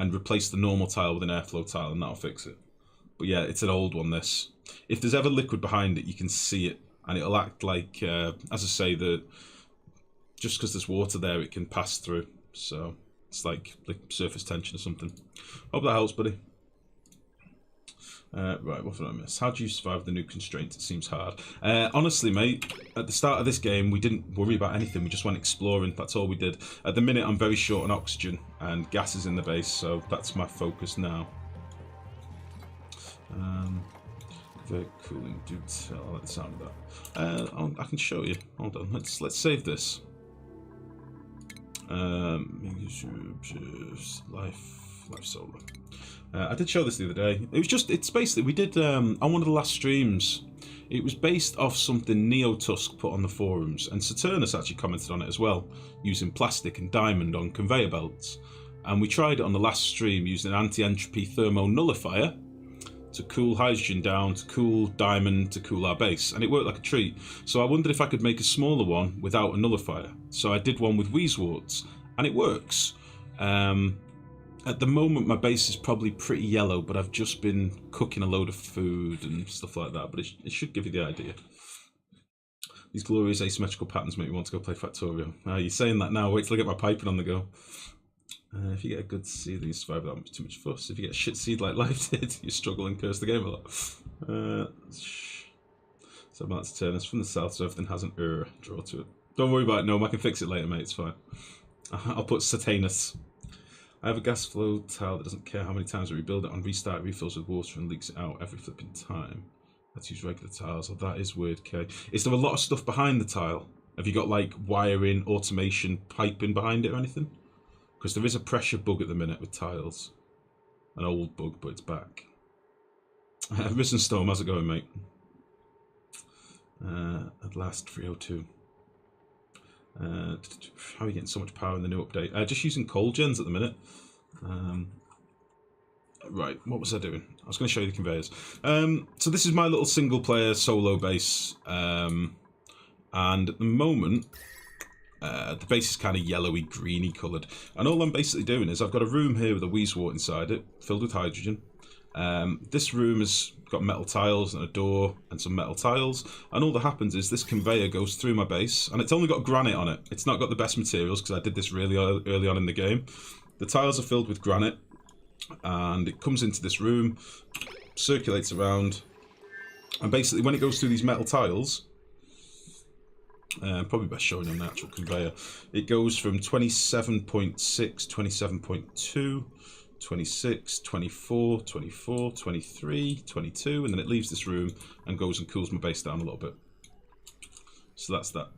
and replace the normal tile with an airflow tile, and that'll fix it. But yeah, it's an old one, this. If there's ever liquid behind it, you can see it, and it'll act like, as I say, that just because there's water there, it can pass through. So it's like surface tension or something. Hope that helps, buddy. Right, what did I miss? How do you survive the new constraints? It seems hard. Honestly, mate, at the start of this game, we didn't worry about anything. We just went exploring. That's all we did. At the minute, I'm very short on oxygen and gases in the base, so that's my focus now. Very cooling. Do tell. I like the sound of that. I can show you. Hold on. Let's save this. Life solar. I did show this the other day. It's basically, we did, on one of the last streams, it was based off something NeoTusk put on the forums, and Saturnus actually commented on it as well, using plastic and diamond on conveyor belts. And we tried it on the last stream using an anti-entropy thermo nullifier to cool hydrogen down, to cool diamond, to cool our base, and it worked like a treat. So I wondered if I could make a smaller one without a nullifier. So I did one with Weezeworts, and it works. At the moment, my base is probably pretty yellow, but I've just been cooking a load of food and stuff like that, but it should give you the idea. These glorious asymmetrical patterns make me want to go play Factorio. You're saying that now, wait till I get my piping on the go. If you get a good seed, then you survive without too much fuss. If you get a shit seed like Life did, you struggle and curse the game a lot. So I'm about to turn us from the south, so everything has an draw to it. Don't worry about it, no, I can fix it later, mate, it's fine. I'll put Satanus. I have a gas flow tile that doesn't care how many times I rebuild it on restart, refills with water and leaks it out every flipping time. Let's use regular tiles. Oh, that is weird, okay. Is there a lot of stuff behind the tile? Have you got like wiring, automation, piping behind it or anything? Because there is a pressure bug at the minute with tiles. An old bug, but it's back. Risen Storm, how's it going, mate? At last, 302. How are you getting so much power in the new update? Just using coal gens at the minute. Right, what was I doing? I was going to show you the conveyors. So this is my little single player solo base. And at the moment, the base is kind of yellowy, greeny coloured. And all I'm basically doing is I've got a room here with a Weezewort inside it, filled with hydrogen. This room has got metal tiles and a door and some metal tiles, and all that happens is this conveyor goes through my base, and it's only got granite on it. It's not got the best materials because I did this really early on in the game. The tiles are filled with granite, and it comes into this room, circulates around, and basically when it goes through these metal tiles, probably best showing on the actual conveyor, it goes from 27.6, 27.2, 26, 24, 24, 23, 22, and then it leaves this room and goes and cools my base down a little bit. So that's that.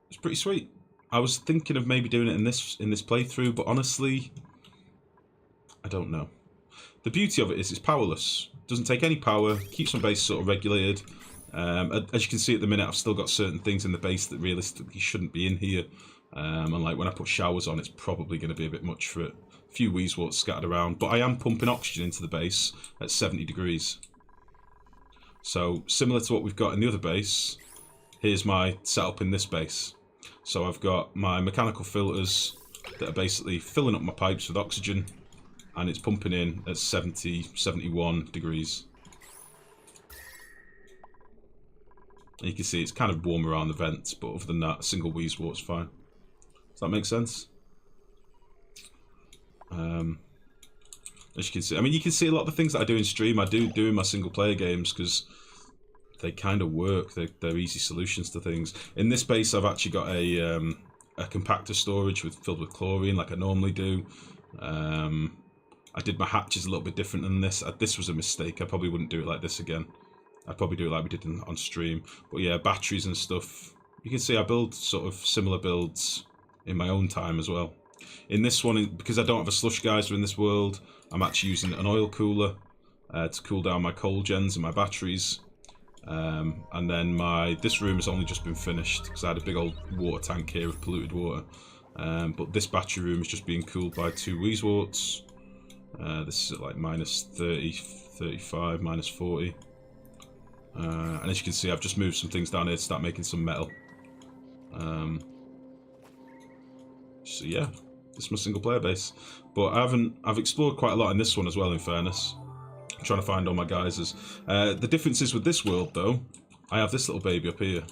It's pretty sweet. I was thinking of maybe doing it in this playthrough, but honestly, I don't know. The beauty of it is it's powerless. It doesn't take any power, keeps my base sort of regulated. As you can see at the minute, I've still got certain things in the base that realistically shouldn't be in here. And like when I put showers on, it's probably going to be a bit much for it. A few Weezeworts scattered around, but I am pumping oxygen into the base at 70 degrees. So similar to what we've got in the other base, here's my setup in this base. So I've got my mechanical filters that are basically filling up my pipes with oxygen, and it's pumping in at 70, 71 degrees. And you can see it's kind of warm around the vents, but other than that, a single Weezewort's fine. Does that make sense? As you can see, I mean, you can see a lot of the things that I do in stream, I do in my single player games because they kind of work. They're easy solutions to things. In this base, I've actually got a compactor storage filled with chlorine, like I normally do. I did my hatches a little bit different than this. This was a mistake. I probably wouldn't do it like this again. I'd probably do it like we did on stream. But yeah, batteries and stuff. You can see I build sort of similar builds in my own time as well. In this one, because I don't have a slush geyser in this world, I'm actually using an oil cooler to cool down my coal gens and my batteries. And then this room has only just been finished because I had a big old water tank here of polluted water. But this battery room is just being cooled by 2 Weezeworts. This is at like minus 30, 35, minus 40. And as you can see, I've just moved some things down here to start making some metal. So yeah, This is my single player base. But I've explored quite a lot in this one as well, in fairness. I'm trying to find all my geysers. The difference is with this world, though, I have this little baby up here,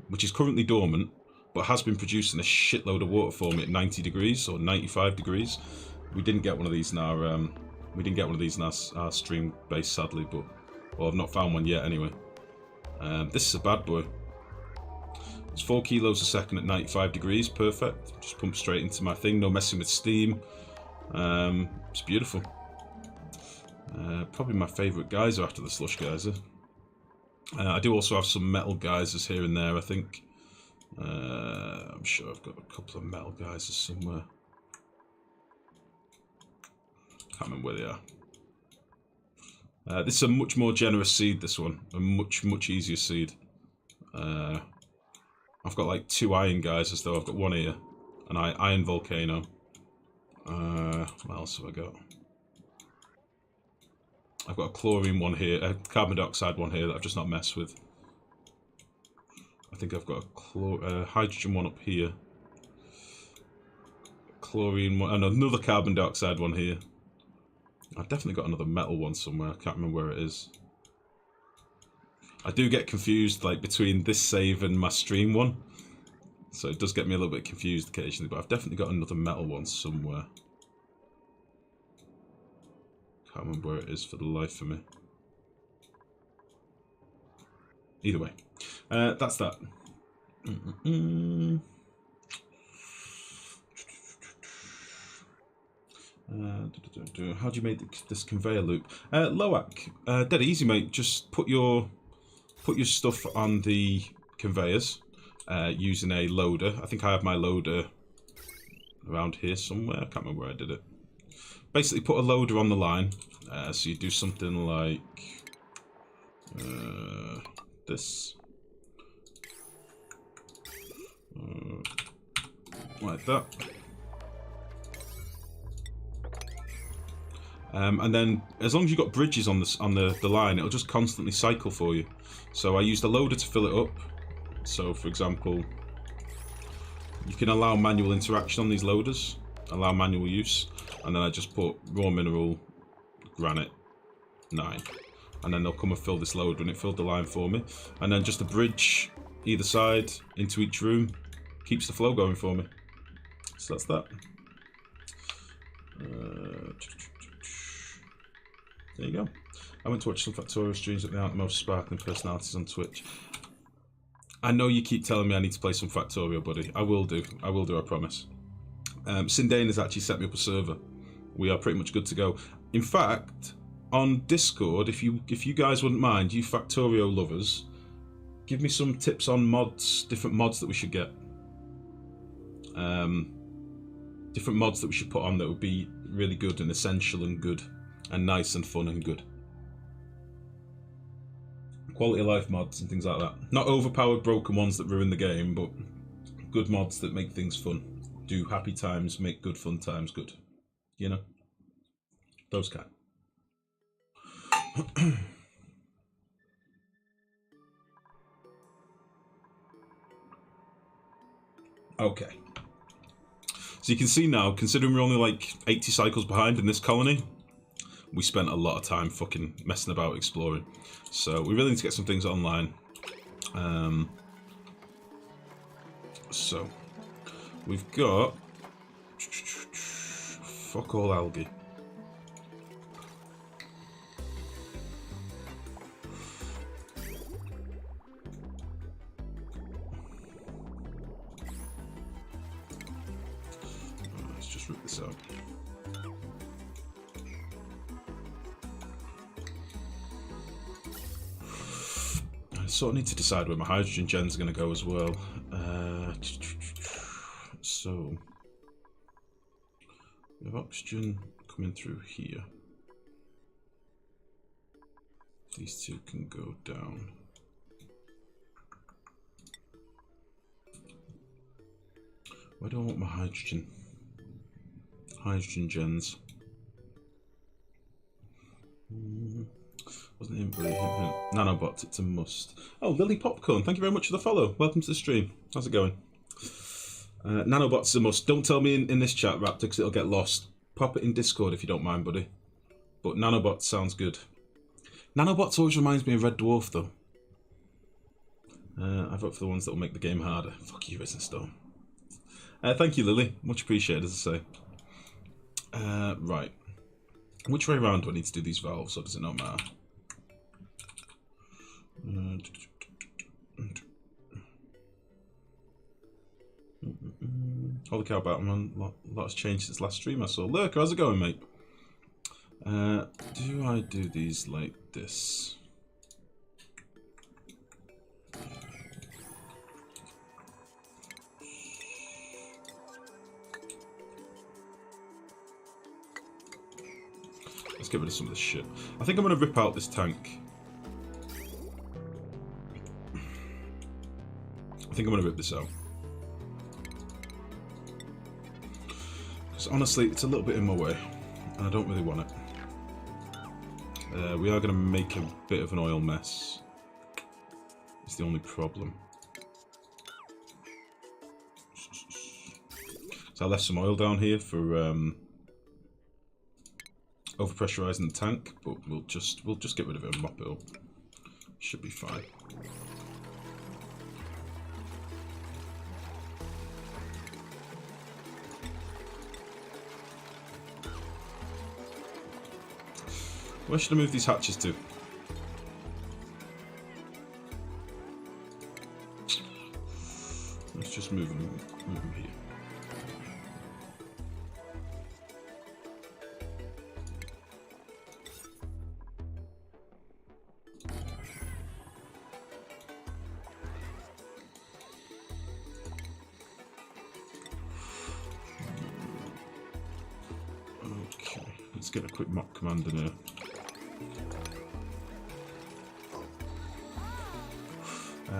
which is currently dormant, but has been producing a shitload of water for me at 90 degrees or 95 degrees. We didn't get one of these in our stream base, sadly, but well, I've not found one yet anyway. This is a bad boy. It's 4 kilos a second at 95 degrees, perfect. Just pump straight into my thing, no messing with steam. It's beautiful. Probably my favourite geyser after the slush geyser. I do also have some metal geysers here and there, I think. I'm sure I've got a couple of metal geysers somewhere. Can't remember where they are. This is a much more generous seed, this one. A much easier seed. I've got like 2 iron geysers though. I've got one here. An iron volcano. What else have I got? I've got a chlorine one here, a carbon dioxide one here that I've just not messed with. I think I've got a hydrogen one up here. Chlorine one, and another carbon dioxide one here. I've definitely got another metal one somewhere. I can't remember where it is. I do get confused like between this save and my stream one. So it does get me a little bit confused occasionally, but I've definitely got another metal one somewhere. Can't remember where it is for the life of me. Either way, that's that. How do you make this conveyor loop? Loak, dead easy, mate. Just put your stuff on the conveyors using a loader. I think I have my loader around here somewhere. I can't remember where I did it. Basically, put a loader on the line. So you do something like this, like that. And then, as long as you've got bridges on the line, it'll just constantly cycle for you. So I use the loader to fill it up. So, for example, you can allow manual interaction on these loaders, allow manual use, and then I just put raw mineral, granite, 9, and then they'll come and fill this loader, and it filled the line for me. And then just a bridge either side into each room keeps the flow going for me. So that's that. There you go. I went to watch some Factorio streams at the most sparkling personalities on Twitch. I know you keep telling me I need to play some Factorio, buddy. I will do, I promise. Sindane has actually set me up a server. We are pretty much good to go. In fact, on Discord, if you guys wouldn't mind, you Factorio lovers, give me some tips on mods, different mods that we should get. Different mods that we should put on that would be really good and essential and good and nice and fun and good. Quality of life mods and things like that. Not overpowered broken ones that ruin the game, but good mods that make things fun. Do happy times, make good fun times good. You know? Those kind. Okay. So you can see now, considering we're only like 80 cycles behind in this colony, we spent a lot of time fucking messing about exploring. So we really need to get some things online. So we've got fuck all algae. Let's just rip this out. I sort of need to decide where my hydrogen gens are going to go as well. So we have oxygen coming through here. These two can go down. Where do I want my hydrogen? Hydrogen gens. Wasn't him, but nanobots, it's a must. Oh, Lily Popcorn, thank you very much for the follow. Welcome to the stream. How's it going? Nanobot's the must. Don't tell me in this chat, Raptor, because it'll get lost. Pop it in Discord if you don't mind, buddy. But Nanobot sounds good. Nanobots always reminds me of Red Dwarf, though. I vote for the ones that will make the game harder. Fuck you, Risen Storm. Thank you, Lily. Much appreciated, as I say. Right. Which way around do I need to do these valves, or does it not matter? Holy cow, Batman. A lot has changed since last stream I saw. Lurker, how's it going, mate? Do I do these like this? Let's get rid of some of this shit. I think I'm going to rip out this tank. I think I'm going to rip this out. Because honestly, it's a little bit in my way. And I don't really want it. We are going to make a bit of an oil mess. It's the only problem. So I left some oil down here for overpressurizing the tank, but we'll just get rid of it and mop it up. Should be fine. Where should I move these hatches to? Let's just move them here. Okay, let's get a quick mop command in here.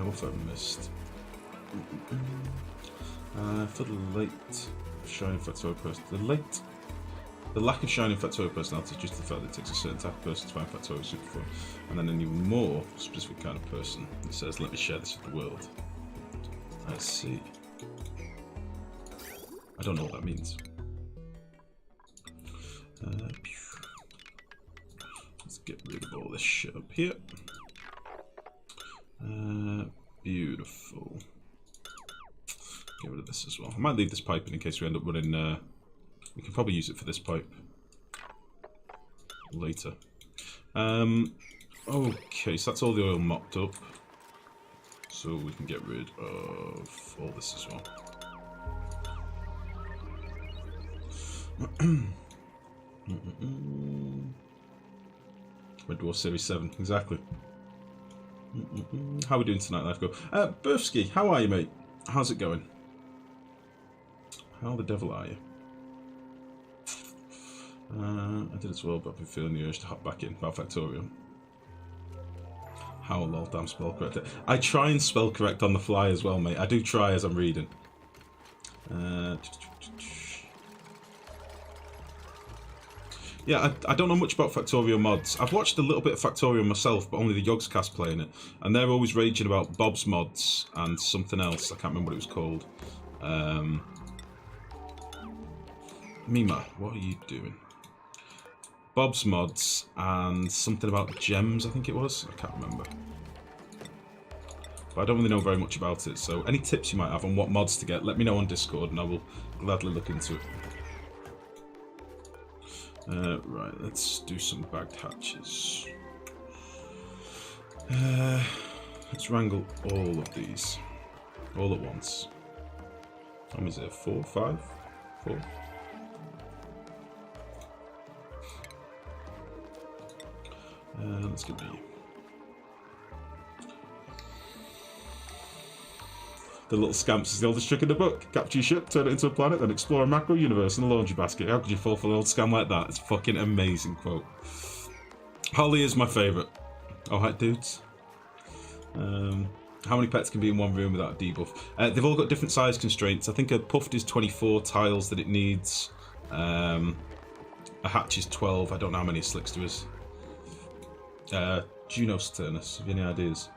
What have I missed? For the late shining factorial personality, the lack of shining factorial personality is just the fact that it takes a certain type of person to find factorial superform, and then an even more specific kind of person that says, "Let me share this with the world." I see. I don't know what that means. Let's get rid of all this shit up here. Beautiful. Get rid of this as well. I might leave this pipe in case we end up running. We can probably use it for this pipe later. Okay, so that's all the oil mopped up. So we can get rid of all this as well. Red Dwarf Series 7, exactly. How are we doing tonight, Lifegrow? Burfsky, how are you, mate? How's it going? How the devil are you? I did as well, but I've been feeling the urge to hop back in. About Factorial. How lol, damn spell correct. I try and spell correct on the fly as well, mate. I do try as I'm reading. Yeah, I don't know much about Factorio mods. I've watched a little bit of Factorio myself, but only the Yogscast playing it. And they're always raging about Bob's mods and something else. I can't remember what it was called. Mima, what are you doing? Bob's mods and something about gems, I think it was. I can't remember. But I don't really know very much about it. So any tips you might have on what mods to get, let me know on Discord and I will gladly look into it. Right, let's do some bagged hatches. Let's wrangle all of these. All at once. How many is there? 4, 5? 4? Let's get rid of you. The little scamps is the oldest trick in the book. Capture your ship, turn it into a planet, then explore a macro universe in a laundry basket. How could you fall for an old scam like that? It's a fucking amazing quote. Holly is my favourite. Alright, dudes. How many pets can be in one room without a debuff? They've all got different size constraints. I think a puffed is 24 tiles that it needs. A hatch is 12. I don't know how many a slickster is. Juno Saturnus, have you any ideas?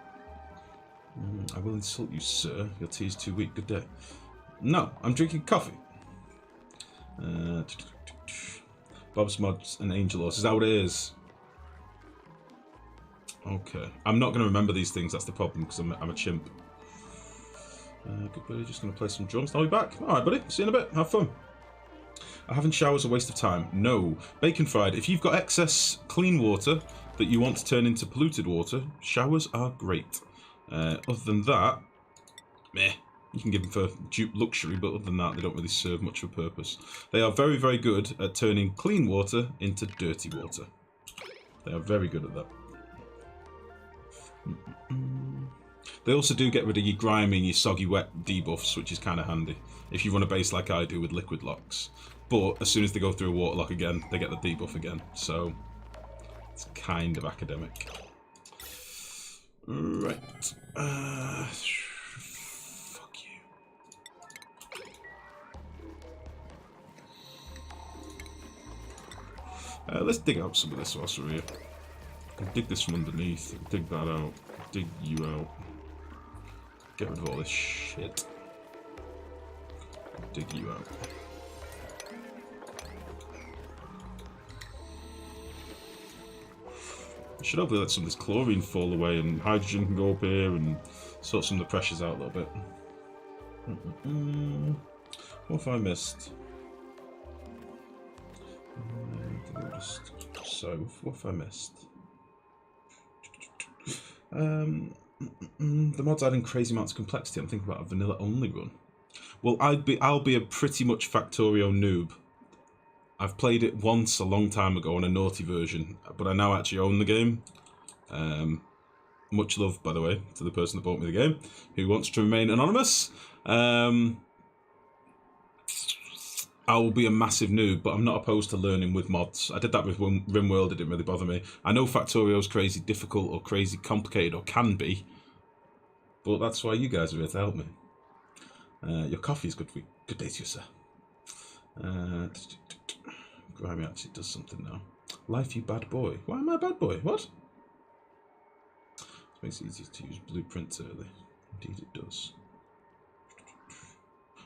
I will insult you, sir. Your tea is too weak. Good day. No, I'm drinking coffee. Bob's Mods and Angel Horse. Is that what it is? Okay. I'm not going to remember these things. That's the problem, because I'm a chimp. Good buddy. Just going to play some drums. I'll be back. All right, buddy. See you in a bit. Have fun. Are having showers a waste of time? No. Bacon Fried. If you've got excess clean water that you want to turn into polluted water, showers are great. Other than that, meh. You can give them for dupe luxury, but other than that, they don't really serve much of a purpose. They are very, very good at turning clean water into dirty water. They are very good at that. They also do get rid of your grimy and your soggy wet debuffs, which is kind of handy if you run a base like I do with liquid locks. But as soon as they go through a water lock again, they get the debuff again. So it's kind of academic. Right. Fuck you. Let's dig out some of this whilst we're here. Dig this from underneath. Dig that out. Dig you out. Get rid of all this shit. Dig you out. I should hopefully let some of this chlorine fall away and hydrogen can go up here and sort some of the pressures out a little bit. What have I missed? So, what have I missed? The mod's adding crazy amounts of complexity. I'm thinking about a vanilla only run. Well, I'll be a pretty much Factorio noob. I've played it once a long time ago on a naughty version, but I now actually own the game. Much love, by the way, to the person that bought me the game, who wants to remain anonymous. I will be a massive noob, but I'm not opposed to learning with mods. I did that with RimWorld, it didn't really bother me. I know Factorio's crazy difficult or crazy complicated, or can be, but that's why you guys are here to help me. Your coffee is good for you. Good day to you, sir. Grimy actually does something now. Life, you bad boy. Why am I a bad boy? What? It makes it easier to use blueprints early. Indeed it does.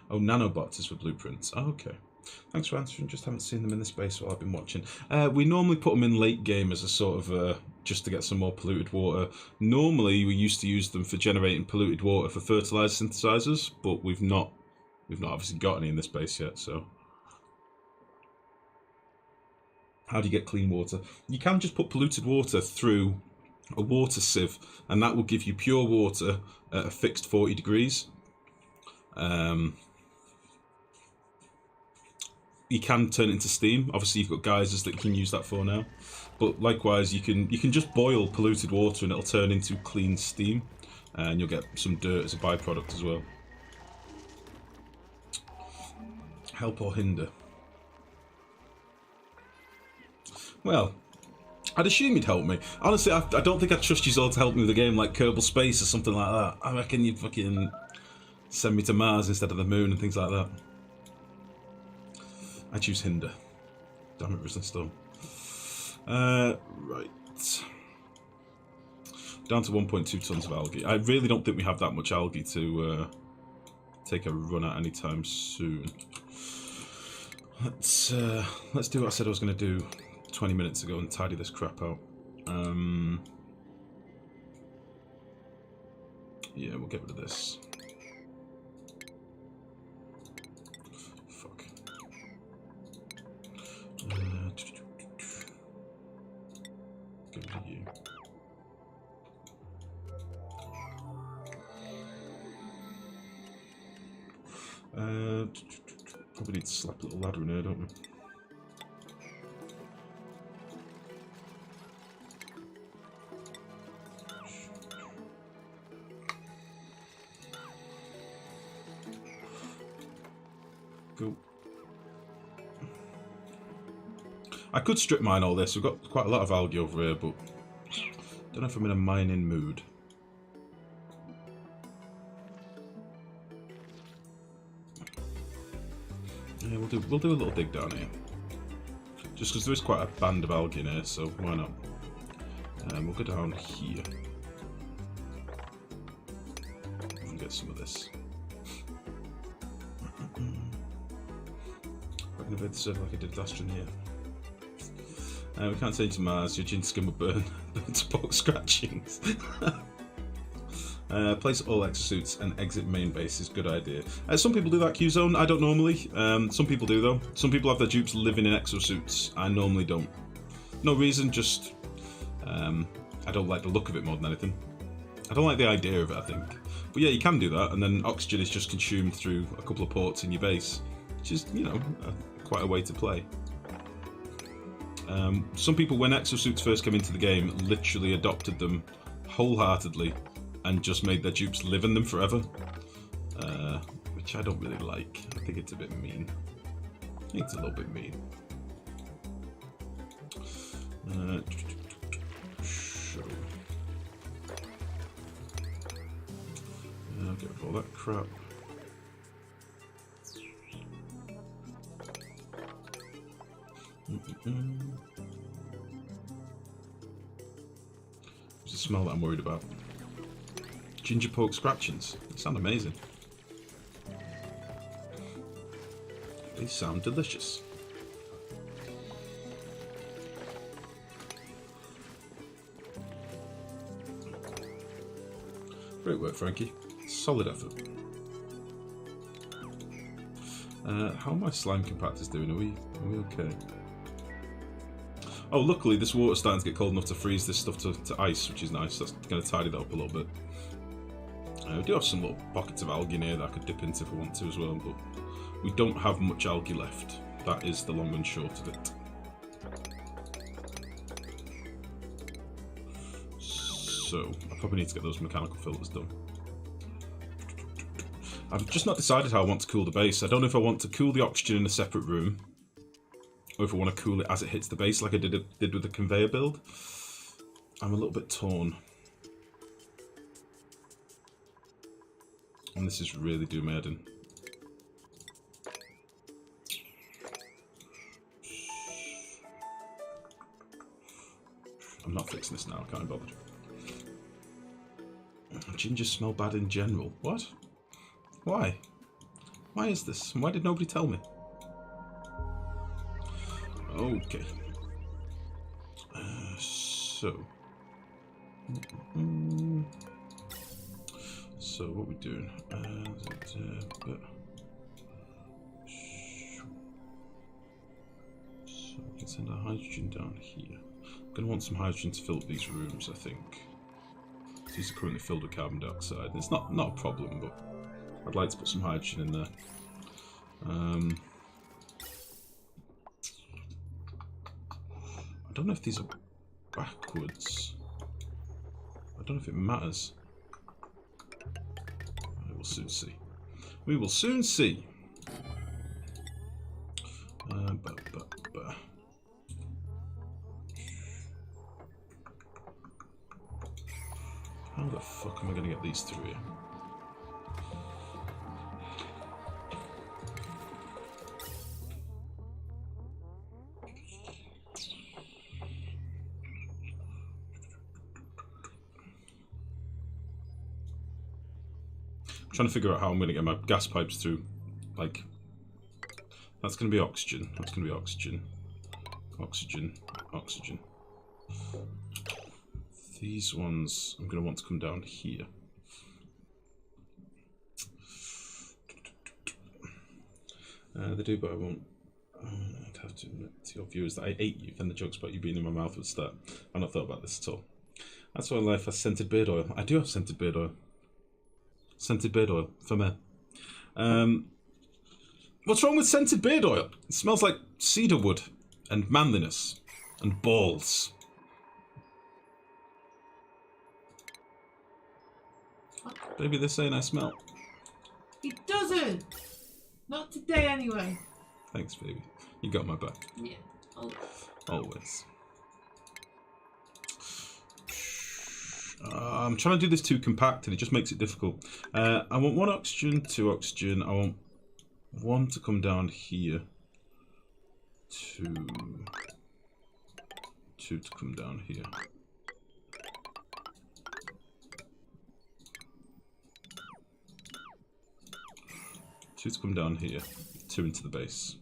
Oh, nanobots is for blueprints. Oh, okay. Thanks for answering. Just haven't seen them in the space while I've been watching. We normally put them in late game as a sort of just to get some more polluted water. Normally, we used to use them for generating polluted water for fertilizer synthesizers, but we've not obviously got any in this base yet. So, how do you get clean water? You can just put polluted water through a water sieve, and that will give you pure water at a fixed 40 degrees. You can turn it into steam. Obviously, you've got geysers that you can use that for now. But likewise, you can just boil polluted water and it'll turn into clean steam, and you'll get some dirt as a byproduct as well. Help or hinder? Well, I'd assume you'd help me. Honestly, I don't think I'd trust you all to help me with a game like Kerbal Space or something like that. I reckon you'd fucking send me to Mars instead of the moon and things like that. I choose hinder. Damn it, Resistone. Right. Down to 1.2 tons of algae. I really don't think we have that much algae to take a run at anytime soon. Let's do what I said I was going to do 20 minutes ago and tidy this crap out. Yeah, we'll get rid of this. Fuck. Get rid of you. Probably need to slap a little ladder in here, don't we? Cool. I could strip mine all this. We've got quite a lot of algae over here, but don't know if I'm in a mining mood. Yeah, we'll do a little dig down here. Just because there is quite a band of algae in here, so why not? We'll go down here. And get some of this. can invade the server like I did last year. We can't change to Mars, your gin skin will burn to poke scratchings. Place all exosuits and exit main base is a good idea. Some people do that Q-zone, I don't normally. Some people do though. Some people have their dupes living in exosuits, I normally don't. No reason, just I don't like the look of it more than anything. I don't like the idea of it, I think. But yeah, you can do that, and then oxygen is just consumed through a couple of ports in your base, which is, you know, quite a way to play. Some people, when exosuits first came into the game, literally adopted them wholeheartedly and just made their dupes live in them forever, which I don't really like. I think it's a bit mean. I think it's a little bit mean. Show. I'll get rid of all that crap. There's a smell that I'm worried about. Ginger pork scratchings. They sound amazing. They sound delicious. Great work, Frankie. Solid effort. How are my slime compactors doing? Are we okay? Oh, luckily this water's starting to get cold enough to freeze this stuff to ice, which is nice. That's going to tidy that up a little bit. We do have some little pockets of algae in here that I could dip into if I want to as well, but we don't have much algae left. That is the long and short of it. So, I probably need to get those mechanical filters done. I've just not decided how I want to cool the base. I don't know if I want to cool the oxygen in a separate room, or if I want to cool it as it hits the base like I did with the conveyor build. I'm a little bit torn. And this is really doing my head in. I'm not fixing this now, I can't be bothered. Ginger smell bad in general. What? Why? Why is this? Why did nobody tell me? Okay. So what we doing? So we can send our hydrogen down here. I'm going to want some hydrogen to fill up these rooms, I think. These are currently filled with carbon dioxide. It's not a problem, but I'd like to put some hydrogen in there. I don't know if these are backwards. I don't know if it matters. We will soon see. We will soon see. How the fuck am I going to get these through here? I'm trying to figure out how I'm going to get my gas pipes through. Like, that's going to be oxygen. That's going to be oxygen. Oxygen. Oxygen. These ones I'm going to want to come down here. They do, but I won't. I'd have to admit to your viewers that I ate you, and the jokes about you being in my mouth would start. I've not thought about this at all. That's why life has scented beard oil. I do have scented beard oil. Scented beard oil for men. What's wrong with scented beard oil? It smells like cedar wood and manliness and balls. Baby, they're saying I smell. It doesn't. Not today, anyway. Thanks, baby. You got my back. Yeah. Always. I'm trying to do this too compact, and it just makes it difficult. I want 1 oxygen, 2 oxygen. I want 1 to come down here. 2 to come down here. 2 to come down here, 2 into the base.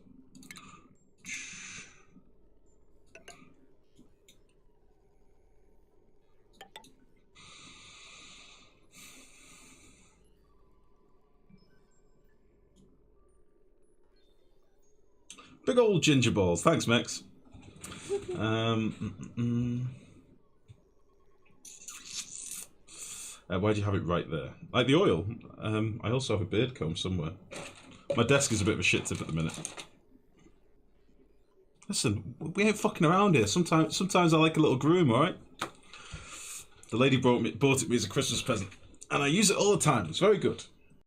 Big old ginger balls. Thanks, Mex. Why do you have it right there? Like the oil. I also have a beard comb somewhere. My desk is a bit of a shit tip at the minute. Listen, we ain't fucking around here. Sometimes I like a little groom, alright? The lady bought it me as a Christmas present. And I use it all the time. It's very good.